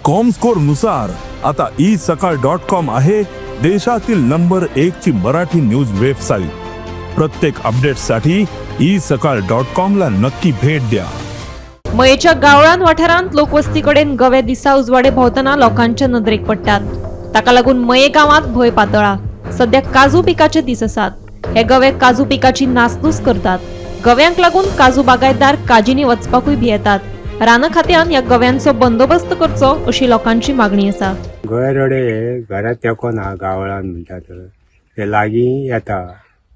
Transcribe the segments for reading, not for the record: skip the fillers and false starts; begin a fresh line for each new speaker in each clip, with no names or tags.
Comscore नुसार आता isakal.com आहे देशातील नंबर 1 ची मराठी न्यूज वेबसाईट। प्रत्येक अपडेटसाठी isakal.com ला नक्की भेट द्या।
मयेच्या गावळान वाठारांत लोकवस्तीकडेन गवे दिसा उजवाडे भोंवतना लोकांच्या नदरेक पडटात। ताका लागून मये गावात भय पातळा। सध्या काजू पिकाचे दीस आसात। हे गवे काजू पिकाची नासधूस करतात। गव्यांक लागून काजू बागायतदार काजीनी वचपाकूय भियेतात। रान खात्यान या गव्यांचो बंदोबस्त करचो अशी लोकांची मागणी आसा।
गवेरोडे घरात तेकोना गावळान म्हणटात ते लागीं येता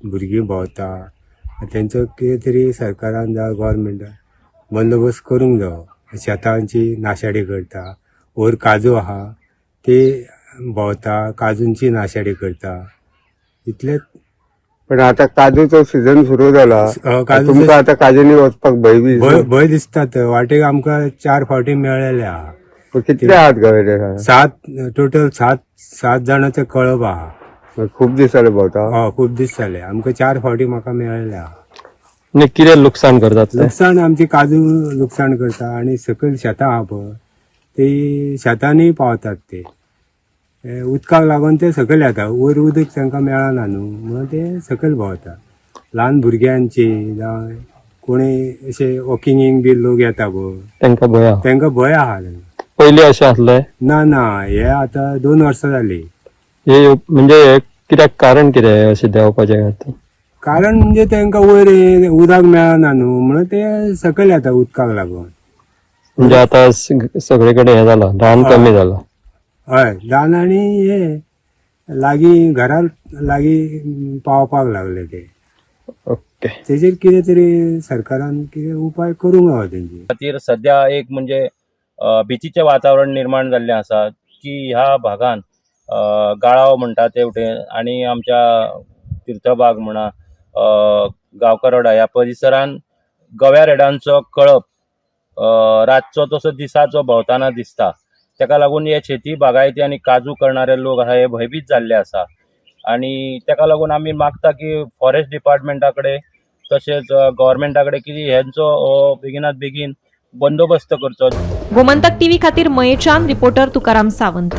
भुरगीं भोंवता तेंचो कितें तरी सरकारान जावं गव्हर्मेंटान बंदोबस्त करूंक जायो। शेतांची नाशाडी करता वयर काजू आहा ते भोंवता काजूंची नाशाडी करता इतलेच।
पण आता काजूचो सीझन सुरू जाला, तुमकां आता काजूनी वचपाक
भय दिसतात। वाटेक आमकां 4 फावटी मेळलेले आहा।
कितले आहात गवे?
टोटल सात जाणांचे कळप आहा।
खूप दीस जाले भोंवता?
खूप दीस जाले। आमकां 4 फावटी म्हाका मेळलेले आहा।
कितें लुकसाण करतात?
लुकसाण आमची काजू लुकसाण करता आणि सकयल शेतां आहा पळय ती शेतांनी पावतात। ते उदकाक लागून ते सकयल येता। वयर उदक तांकां मेळना न्हू म्हणून ते सकयल भोंवता। ल्हान भुरग्यांची जावं कोणी अशे वॉकिंगीक बी लोक येता पळय तांकां भय आहा।
पयलीं अशें आसलें?
ना हे आता 2 वर्सां जाली।
हे म्हणजे कित्याक कारण कितें अशें देंवपाचें खातीर?
कारण म्हणजे तांकां वयर उदक मेळना न्हू म्हणून ते सकयल येता उदकाक लागून।
म्हणजे आता सगळे कडेन हें जाला, रान कमी जाला।
हय रान आनी हे लागीं घरा लागीं पावपाक लागले ते।
ओके,
तेजेर कितें तरी सरकारान कितें उपाय करूंक जावो तेंची
खातीर सध्या एक म्हणजे भीतीचें वातावरण निर्माण जाल्लें आसा की ह्या भागान गाळाव म्हणटा ते वटेन आनी आमच्या तीर्थबाग म्हणा गांवकारोडा ह्या परिसरान गव्या रेडांचो कळप रातचो तसो दिसाचो भोंवताना दिसता। तेका लागून हे शेती बागायती आनी काजू करणारे लोक आहा हे भयभीत जाल्ले आसा आणि तेका लागून आमी मागता की फॉरेस्ट डिपार्टमेंटा कडेन तशेंच गव्हर्मेंटा कडेन की हेंचो बेगिनात बेगीन बंदोबस्त करचो।
गोमंतक टीव्ही खातीर मयेच्यान रिपोर्टर तुकाराम सावंत।